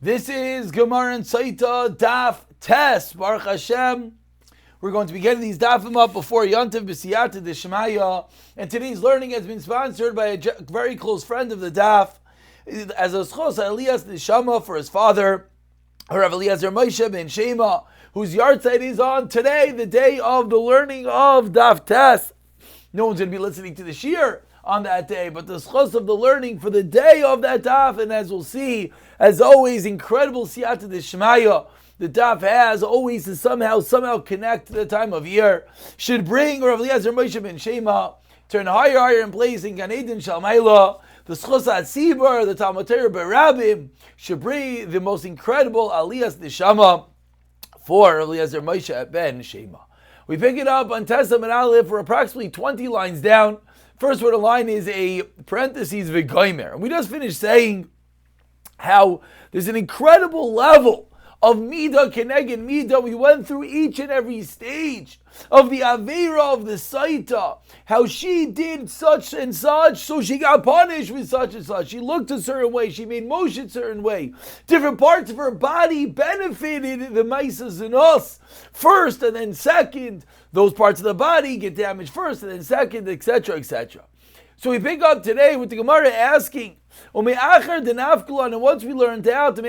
This is Gemara and Sotah Daf Tes Baruch Hashem. We're going to be getting these dafim up before Yontiv B'Siyata D'Shemaya, and today's learning has been sponsored by a very close friend of the daf, as a schos Elias Neshama for his father, Rav Eliezer Moshe ben Shema, whose yahrzeit is on today, the day of the learning of Daf Tes. No one's going to be listening to the shir on that day, but the schos of the learning for the day of that daf, and as we'll see, as always, incredible siyata d'shmaya the daf has always to somehow connect to the time of year, should bring Rav Eliezer Moshe ben Shema turn higher in place in Gan Eden Shalmaila. The schos atzibur, the Talmud Torah berabim, should bring the most incredible aliyas neshama for Rav Eliezer Moshe ben Shema. We pick it up on Tesam and Aleph for approximately 20 lines down. First word of line is a parentheses v'goymer. And we just finished saying how there's an incredible level of Midah Keneged Midah. We went through each and every stage of the Aveira of the Sotah, how she did such and such, so she got punished with such and such. She looked a certain way, she made motion a certain way. Different parts of her body benefited the Maisas in us first and then second. Those parts of the body get damaged first and then second, etc., etc. So we pick up today with the Gemara asking, and once we learned out,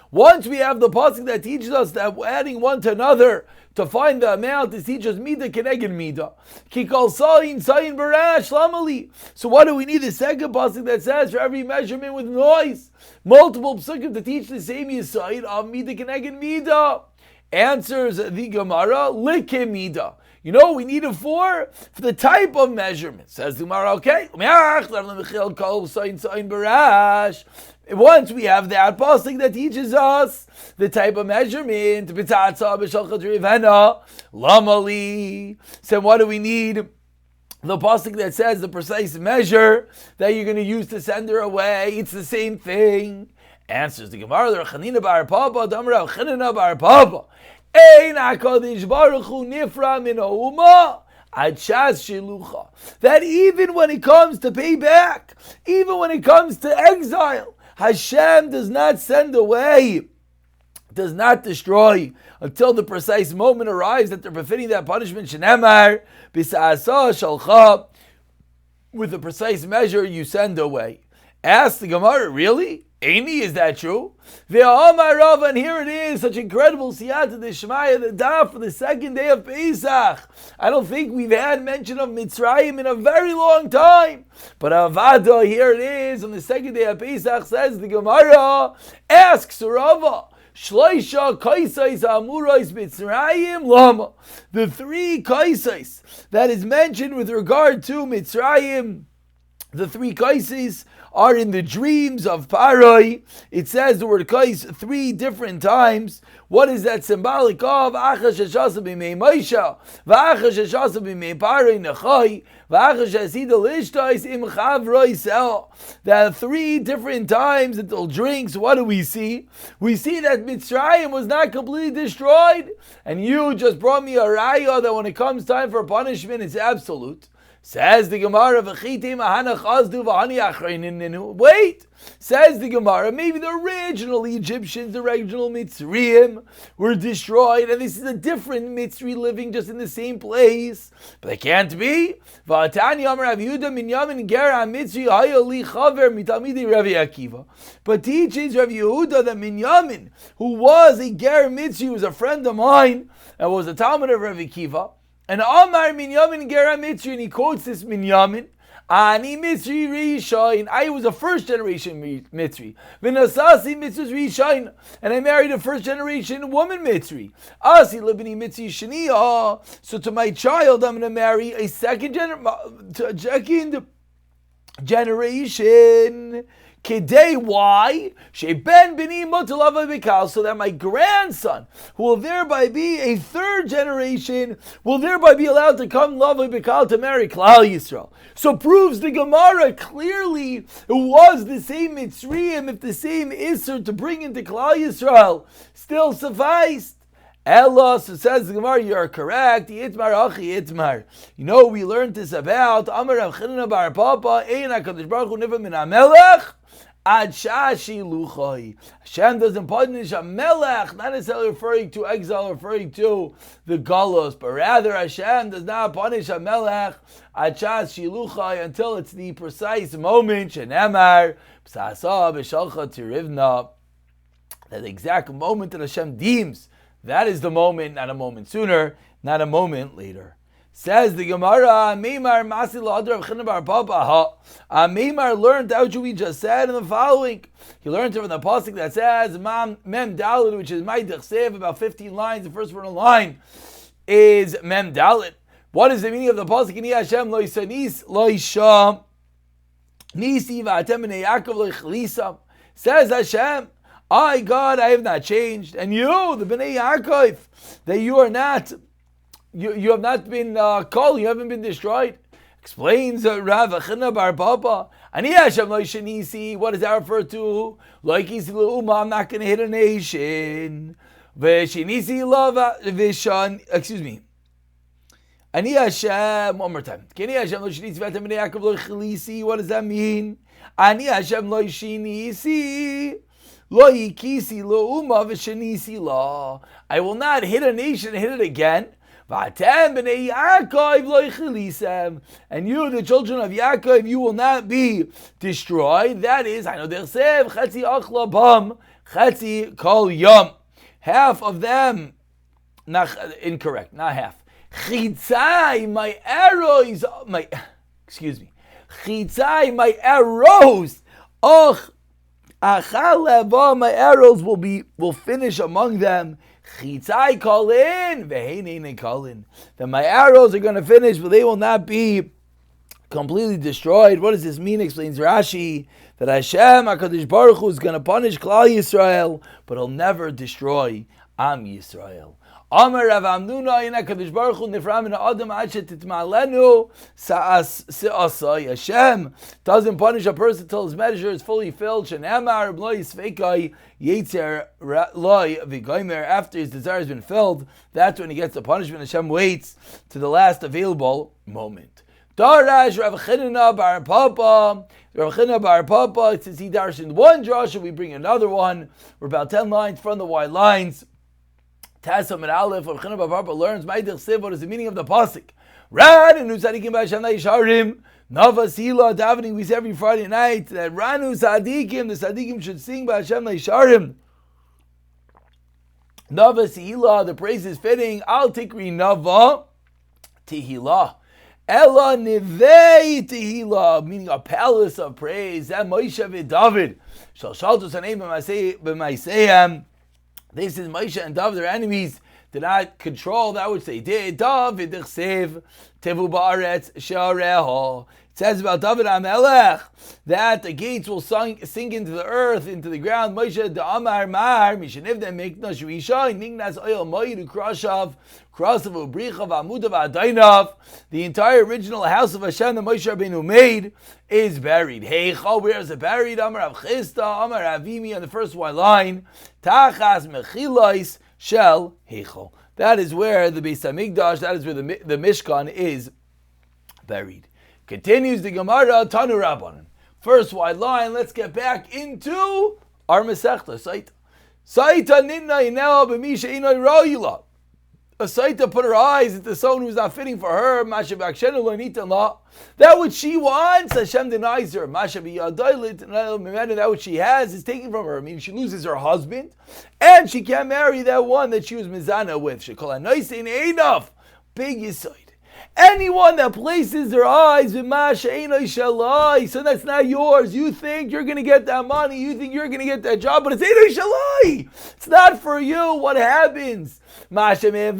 once we have the pasuk that teaches us that adding one to another to find the amount, to teach us midah keneged midah. Kikol sayin barash lamali. So what do we need? The second pasuk that says for every measurement with noise, multiple psukim to teach the same yisaid of midah keneged midah. Answers the Gemara, like midah. You know, we need it for the type of measurement. Says the Gemara, okay. Once we have that pasuk that teaches us the type of measurement, so what do we need? The pasuk that says the precise measure that you're going to use to send her away. It's the same thing. Answers the Gemara, Chanina bar Papa, Damra Chanina bar Papa. Ein HaKadosh Baruch Hu nifra min ha'uma ad shas shilucha. That even when it comes to payback, even when it comes to exile, Hashem does not send away, does not destroy until the precise moment arrives that they're befitting that punishment. Shenemar b'sa'asa shalcha, with the precise measure you send away. Ask the Gemara, really? Amy, is that true? And here it is, such incredible siyata d'shmaya, the daf for the second day of Pesach. I don't think we've had mention of Mitzrayim in a very long time. But Avada, here it is, on the second day of Pesach, says the Gemara, asks Rava, Shloisha kaisais amurais Mitzrayim lama. The three kaisais that is mentioned with regard to Mitzrayim, the three kaisis are in the dreams of Paroi. It says the word kais 3 different times. What is that symbolic of? Achash hashasa b'mei Moshe, v'achash hashasa b'mei Paroi nechai, v'achash hasida lishtais im chavroi sel. That 3 different times that they'll drink. So what do we see? We see that Mitzrayim was not completely destroyed, and you just brought me a raya that when it comes time for punishment, it's absolute. Says the Gemara, wait, says the Gemara, maybe the original Egyptians, the original Mitzrayim were destroyed, and this is a different Mitzri living just in the same place. But it can't be. But teaches Rav Yehuda that Minyamin, who was a Ger Mitzri, was a friend of mine, and was a Talmud of Rav Akiva, and Amar Minyamin Gera Mitzri, and he quotes this Minyamin, Ani Mitzri Rishain, I was a first generation Mitzri. V'nasasi Mitzri Rishain, and I married a first generation woman Mitzri. Asi Libni Mitzri Shaniya, so to my child I'm going to marry a second generation. Kedei, why? Sheben b'ni mutalav b'kal, so that my grandson, who will thereby be a third generation, will thereby be allowed to come love b'kal to marry Klal Yisrael. So proves the Gemara clearly it was the same Mitzrayim, if the same Isser to bring into Klal Yisrael still sufficed. Ella, so says the Gemara, you're correct. Itmar achi itmar. You know, we learned this about Amar Rav Chanina bar Papa, Ein HaKadosh Baruch Hu niva min HaMelech, Ad shashi luchoi. Hashem doesn't punish a melech, not necessarily referring to exile, referring to the galus, but rather Hashem does not punish a melech ad shashi luchoi until it's the precise moment. Shenemar psasa b'shalcha tirivna. That exact moment that Hashem deems, that is the moment, not a moment sooner, not a moment later. Says the Gemara, Meimar Masi L'Adar of China Bar Papa. Meimar learned out what we just said in the following. He learned it from the pasuk that says Mem Dalit, which is my Dechsev, about 15 lines. The first word in the line is Mem Dalit. What is the meaning of the pasuk? Ni Hashem lo yisanis lo yisham nisi v'atem b'nei Yaakov lo yichlisa. Says Hashem, I, God, I have not changed, and you, the Bnei Yaakov, that you are not. You have not been called, you haven't been destroyed. Explains Rav Achina bar Papa. Ani Hashem lo shenisi. What does that refer to? Like Isi L'Uma, I'm not going to hit a nation. Veshenisi lava vishan. Excuse me. Ani Hashem. One more time. Ani Hashem lo shenisi v'atem b'nei Yaakov lo chelisi. What does that mean? Ani Hashem lo shenisi. Lo yikisi L'Uma v'shenisi la. I will not hit a nation and hit it again. And you, the children of Yaakov, you will not be destroyed. That is, I know they'll say, half of them, incorrect, not half. My arrows, my arrows, my arrows will finish among them. Chitzai kolin, vehenein kolin. That my arrows are going to finish, but they will not be completely destroyed. What does this mean? Explains Rashi that Hashem HaKadosh Baruch Hu is going to punish Klal Yisrael, but He'll never destroy Am Yisrael. Amar Rav Amnuna in HaKadosh Baruch Hu nifra min ha'adam ad shetitmalenu se'asai. Hashem doesn't punish a person until his measure is fully filled. Shenemar b'lo yisveikai yetzer loy v'goymer. After his desire has been filled, that's when he gets the punishment. Hashem waits to the last available moment. Darash Rav Chanina bar Papa. Rav Chanina bar Papa, since he darshened one drasha, we bring another one. We're about 10 lines from the wide lines. Tasam and Aleph, Rav Chanina bar Papa learns, what is the meaning of the pasuk? Ranu tzadikim b'Hashem yisharim. Nava Sila davening, we say every Friday night that Ranu Sadikim, the Sadikim should sing b'Hashem yisharim. Nava Sila, the praise is fitting. Al tikri Nava Tehillah. Ella Nivei Tehillah, meaning a palace of praise. That Moshe and David. Shal Shaltus Haneim b'Maiseihem. This is Moshe and David, their enemies, did not control that which they did. David Dechsev Tevu Ba'aretz Shareho. It says about David HaMelech that the gates will sink into the earth, into the ground. Moshe Da'amar Mar Mishanivdem Mikna Shuisha Nignas Oil Moidu Krashav Krasav Ubrichav Amudav Adainav. The entire original house of Hashem that Moshe Rabbeinu made is buried. Heicha, where is it buried? Amar Rav Chisda, Amar Avimi on the first one line. Tachas Mechilais Shel Heichel. That is where the Beis Hamikdash, that is where the Mishkan is buried. Continues the Gemara, Tanu Rabbanan. First wide line, let's get back into our Masechta, Sotah. Sotah nitna inel b'misha inoi ro'ila. A Sotah put her eyes into someone who's not fitting for her. That which she wants, Hashem denies her. That which she has is taken from her. I mean, she loses her husband, and she can't marry that one that she was mizana with. She called enough. Big Yisod. Anyone that places their eyes in Masha, so that's not yours. You think you're going to get that money. You think you're going to get that job, but it's Einoi Shalai. It's not for you. What happens? Masha you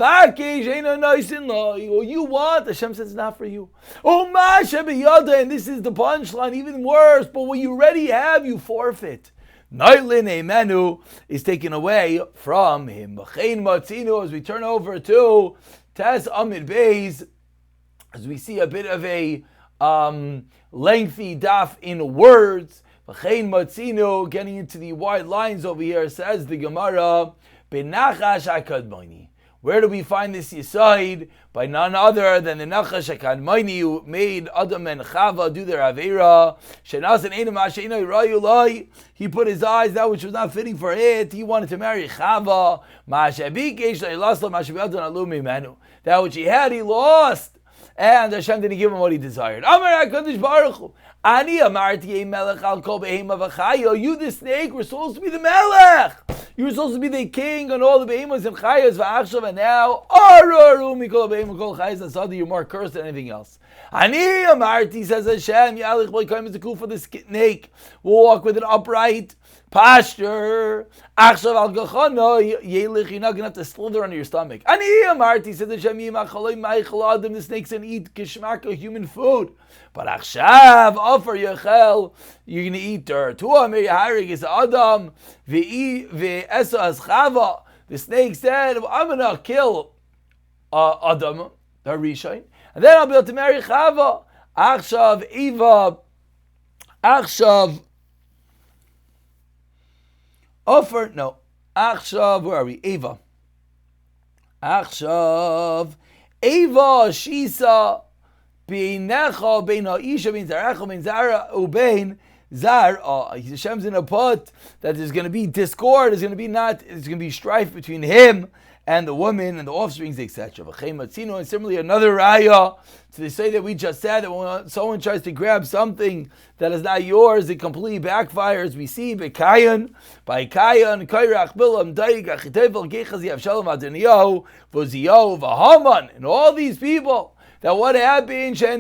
want. Hashem says it's not for you. Oh, Masha b'yada, and this is the punchline, even worse. But what you already have, you forfeit. Nailin Emenu is taken away from him. As we turn over to Taz Amid Beis, as we see a bit of a lengthy daf in words, getting into the wide lines over here, says the Gemara, Benachash HaKadmoni. Where do we find this Yesod? By none other than the Nachash HaKadmoni, who made Adam and Chava do their Avera. He put his eyes that which was not fitting for it. He wanted to marry Chava. That which he had, he lost. And Hashem didn't give him what he desired. Amar HaKadosh Baruch Hu, Ani amarti melech al kol behema v'chayo. You, the snake, were supposed to be the melech. You were supposed to be the king on all the behemoths and chayos v'achshav, and now araru mikol behema kol chayos and Sotah. You're more cursed than anything else. Ani amarti, says Hashem, yalich boy kaim is the cool for the snake. We'll walk with an upright posture. Achshav al gachano yelich. You're not gonna have to slither under your stomach. Ani amarti, says Hashem, yimachaloi ma'ichaloi adam. The snakes and eat kishmaka, human food. But achshav offer yachel, you're gonna eat dirt. Hu amir yaharig is Adam ve'esa as Chava. The snake said, I'm gonna kill Adam, the Rishon, and then I'll be able to marry Chava. Achshav Eva, achshav offer, no, achshav, where are we? Eva. Achshav Eva Shisa. Beinecha bein ha'isha bein zarecha bein zara ubein zar. Hashem's in a put that there's going to be discord. There's going to be strife between him and the woman and the offsprings, etc. And similarly, another raya to the say that we just said, that when someone tries to grab something that is not yours, it completely backfires. We see by Kayan, Kairach Bilam, Daig, Achitevel, Gechazi, Avshalom, Adoniyahu, Voziyahu, Vahaman, and all these people. That what happened? They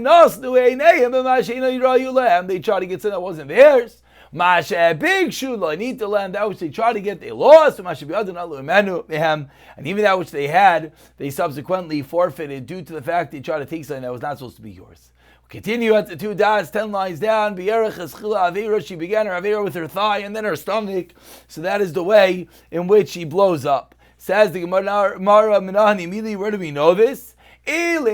tried to get something that wasn't theirs. Big shula, need the land that which they tried to get, they lost. And even that which they had, they subsequently forfeited due to the fact they tried to take something that was not supposed to be yours. Continue at the 2 dots, 10 lines down. She began her Avera with her thigh and then her stomach. So that is the way in which she blows up. Says the Gemara Menahani, immediately, where do we know this? That the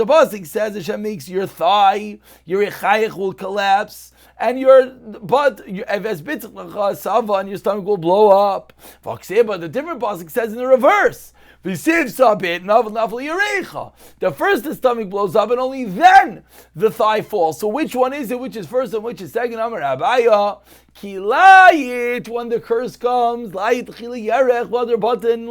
pasuk says Hashem makes your thigh, your echayich will collapse, and your butt, and your stomach will blow up. But the different pasuk says in the reverse. The first the stomach blows up, and only then the thigh falls. So which one is it? Which is first and which is second? Amar Abaya, Kilayit, when the curse comes, Layit Chili Yerech, Vader Button.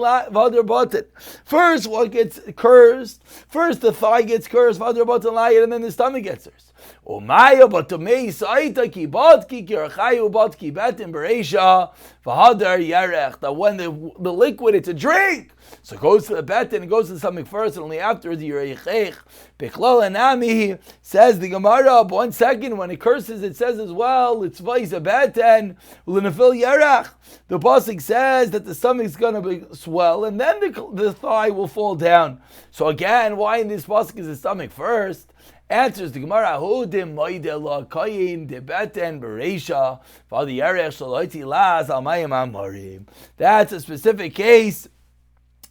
First what gets cursed? First the thigh gets cursed, Vader Button Layit, and then the stomach gets cursed. Umaya, but to me, Saita ki Batki, Kirachayu Batki, Batin Beresha, Vahadar Yerech, that when the liquid, it's a drink. So it goes to the bet and it goes to the stomach first, and only afterwards the Yerechech. Bechlal Anami, says the Gemara, 1 second, when it curses, it says as well, it's vice a bet and Ulinafil Yerech. The pasuk says that the stomach's going to swell, and then the thigh will fall down. So again, why in this pasuk is the stomach first? Answers the Gemara, Hudim Moidela Kayin de Beten Beresha, Father Yerech Shaloiti Laz Almayim Amorim. That's a specific case.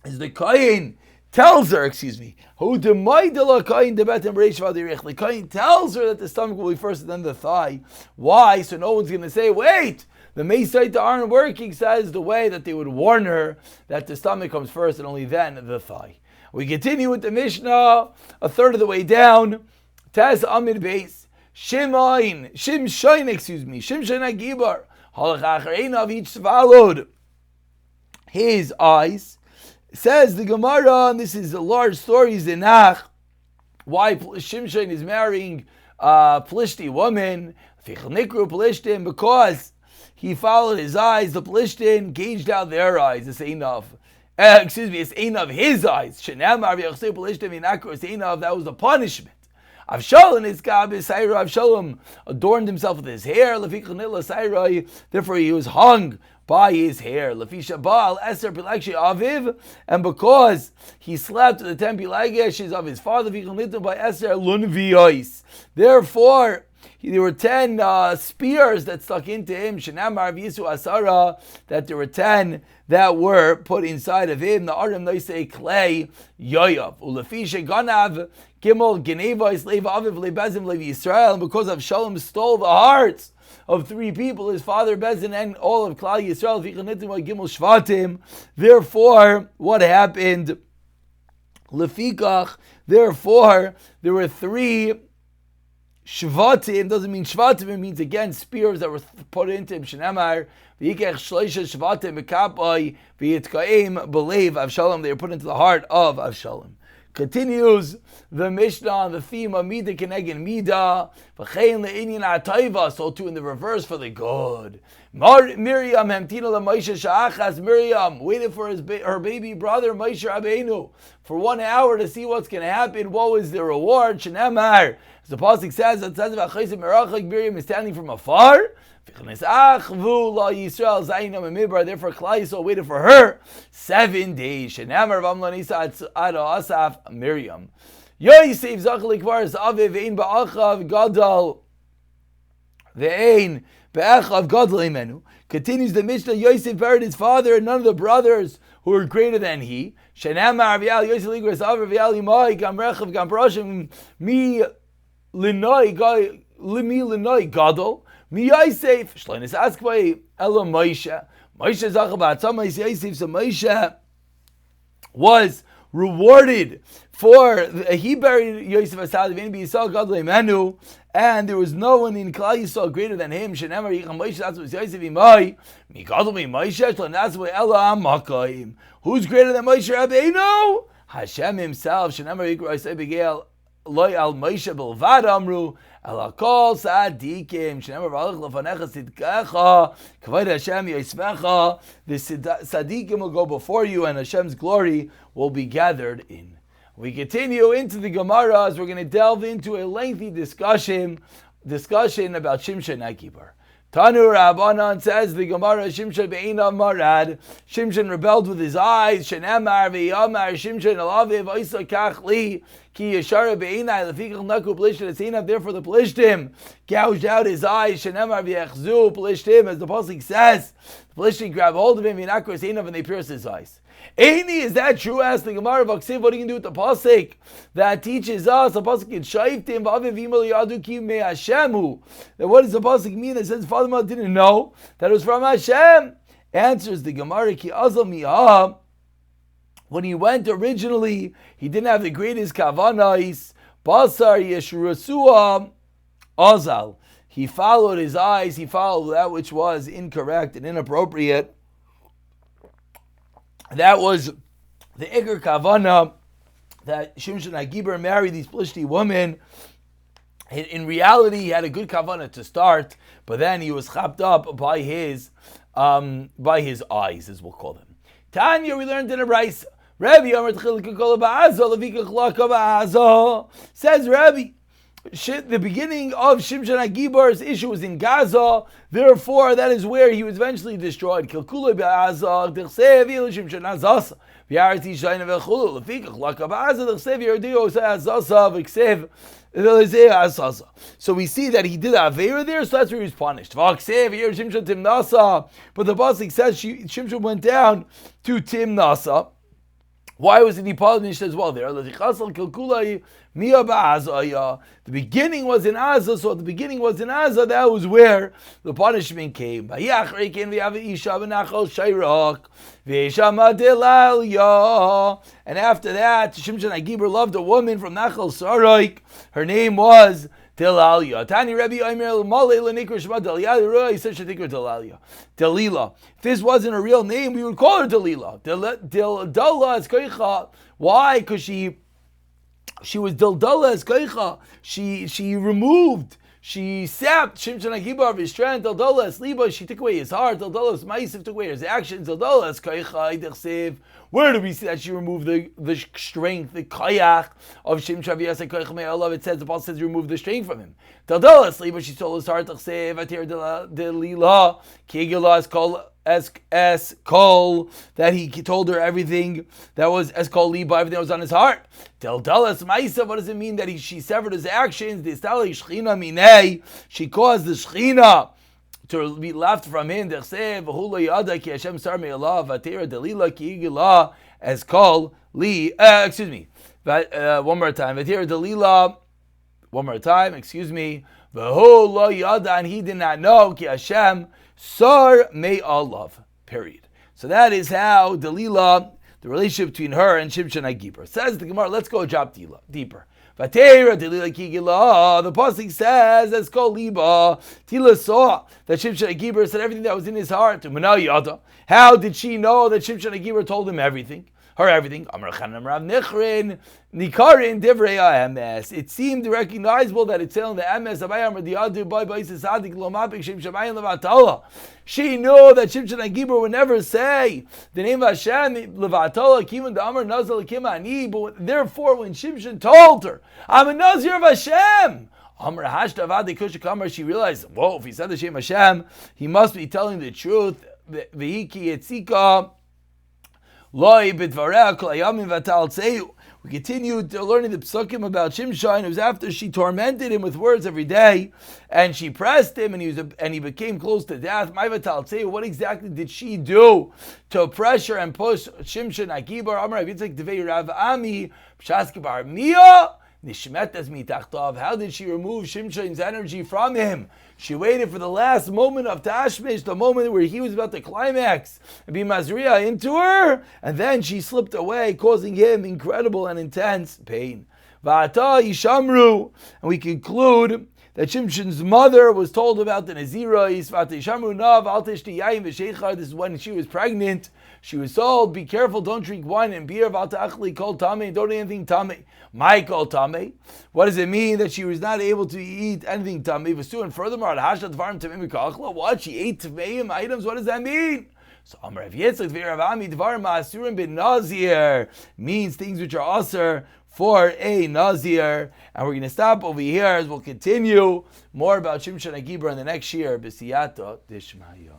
Is the Kayin tells her, Hudim Moidela Kayin de Beten Beresha, Father Yerech. The Kayin tells her that the stomach will be first and then the thigh. Why? So no one's going to say, wait, the Mesaita aren't working, says the way that they would warn her that the stomach comes first and only then the thigh. We continue with the Mishnah, a third of the way down. Taz Amid Beis Shimshain Agibar Halach Achareinav, each swallowed his eyes. Says the Gemara, and this is a large story, Zinach, why Shimshain is marrying a Plishti woman, because he followed his eyes. The Plishtin gauged out their eyes. It's enough. It's enough his eyes. That was the punishment. Avshalom adorned himself with his hair. Therefore, he was hung by his hair. And because he slept with the 10 Pelagiashes of his father, by Eser Lunvios. Therefore, There were 10 spears that stuck into him. Shenamar v'yisu asara, that there were 10 that were put inside of him. The Arim Noisei Clay Yoyav. Ulefisha Ganav Gimel Geneva Islev Aviv Lebezim Lev Yisrael. And because Avshalom stole the hearts of 3 people, his father Bezin and all of Klal Yisrael, Gimel Shvatim. Therefore, what happened? Lefikach. Therefore, there were 3 Shvatim. Doesn't mean Shvatim, it means again spears that were put into him. Shenamar v'yikech shloisha Shvatim b'kapai v'yitkaim b'leiv Avshalom. They were put into the heart of Avshalom. Continues the Mishnah on the theme of Mida Kenegin Mida, V'chein le'inyan ha'taiva, so too in the reverse for the good. Miriam Hemtina LaMoshe Sha'achas, Miriam waited for her baby brother Moshe Rabbeinu for 1 hour to see what's going to happen. What was the reward? Shenemar, as the pasuk says, Miriam is standing from afar. Therefore, Klal Yisrael waited for her 7 days. Shenamar v'amlanisa asaf Miriam. Yosef zachal likvar aviv ve'in ba'achav gadol ve'in ba'achav gadol imenu. Continues the Mishnah. Yosef buried his father and none of the brothers who were greater than he. Shenamar v'yal Yosef likvar aviv v'yal imai gam rechav gam proshim mi linoi gadol. Mi Yosef, Shlonis Askvay, Elo Moshe. Moshe Zachal Ba'atzamais Yosef, so Moshe was rewarded for, he buried Yosef Asad, V'in B'Yisrael Gadol Imenu, and there was no one in Klal Yisrael greater than him. Shenemar Yicham Moshe, that's what Yosef Imai, Mi Gadol Mi Moshe, Shlonis Askvay, Elo Amakayim. Who's greater than Moshe Rabbeinu? Hashem himself. Shenemar Yicham Moshe Begeil, Loi Al Moshe Belvad Amru, Alakol Sadikim, Shenemar V'alach Lefanecha Sidkecha, Kavod Hashem Yismecha. The Sadikim will go before you, and Hashem's glory will be gathered in. We continue into the Gemara as we're going to delve into a lengthy discussion about Shimshon HaGibor. Tanu Rabbanan says the Gemara, Shimshon be'inav marad. Shimshon rebelled with his eyes. Shenemar v'yamar Shimshon alaviv oisa kach li ki yashara be'inai lefikach naku plishtim etzinav. Therefore the plishtim gouged out his eyes. Shenemar v'yachzu plishtim, as the pasuk says, the plishtim grab hold of him v'yinakru etzinav, and they pierce his eyes. Eini, is that true? Asked the Gemara of Aksiv. What are you going to do with the pasuk that teaches us? The pasuk in Shaiftim v'aviv imel yadu ki me Hashemu. Then what does the pasuk mean that says father didn't know that it was from Hashem? Answers the Gemara, ki azal mi'ah. When he went originally, he didn't have the greatest kavanais. Basar yeshrusua azal. He followed his eyes. He followed that which was incorrect and inappropriate. That was the Iker Kavana, that Shimshon HaGibor married these Plishti women. In reality, he had a good Kavana to start, but then he was chapped up by his eyes, as we'll call them. Tanya, we learned in a Bryce. Rabbi says Rabbi, the beginning of Shimshon HaGibor's issue was in Gaza, therefore that is where he was eventually destroyed. So we see that he did Avera there, so that's where he was punished. But the pasuk says Shimshon went down to Timnasa. Why wasn't he punished as well there? The beginning was in Azza, so at the beginning was in Azza, that was where the punishment came. And after that, Shimshon HaGibor loved a woman from Nachal Saroik. Her name was Delalia. Tani Rebbe Omer Mole Lenikra Shema Delalia. He said Delalia. Delila. If this wasn't a real name, we would call her Delila. Dildala is Koicha. Why? Because she was Dildala as Koicha. She removed. She sapped Shimshon HaGibor of his strength. Dildala as Liba. She took away his heart. Dildala as Maisiv took away his actions. Dildala as Koicha Idechsev. Where do we see that she removed the strength, the koyach of Shimshon v'yaseh koyach me'olav? It says, the Paul says, remove the strength from him. Dildala sleep, but she stole his heart. Delila, Kigila is called es kol, that he told her everything that was es kol liba, everything that was on his heart. Tel dalas ma'isa, what does it mean that she severed his actions? She caused the shechina to be left from him. As call li. Excuse me. One more time. One more time. Excuse me. And he did not know. Ki Hashem sar me love. Period. So that is how Delilah, the relationship between her and Shimshon HaGibor. Says the Gemara. Let's go a drop deeper. The pasuk says, "As called liba." Tila saw that Shimshon HaGibor said everything that was in his heart. How did she know that Shimshon HaGibor told him everything? Her everything. It seemed recognizable that it's telling the emes. She knew that Shimshon HaGibor would never say the name of Hashem. But therefore, when Shimshon told her, "I'm a Nazir of Hashem," she realized, whoa, if he said the Shem Hashem, he must be telling the truth. We continued learning the psukim about Shimshon. It was after she tormented him with words every day, and she pressed him, and he became close to death. What exactly did she do to pressure and push Shimshon HaGibor? How did she remove Shimshon's energy from him? She waited for the last moment of Tashmish, the moment where he was about to climax and be Mazriya into her, and then she slipped away, causing him incredible and intense pain. Va'ata Yishamru, and we conclude that Shimshon's mother was told about the Nazirais. This is when she was pregnant. She was told, be careful, don't drink wine and beer. Don't eat anything tame. Michael tame. What does it mean that she was not able to eat anything tame? And furthermore, what? She ate tameim items? What does that mean? So Amar Yitzchak V'Ravami Dvar Ma'asurim bin Nazir means things which are asur for a Nazir. And we're going to stop over here as we'll continue more about Shimshon HaGibor in the next year. B'siyata Dishmaya.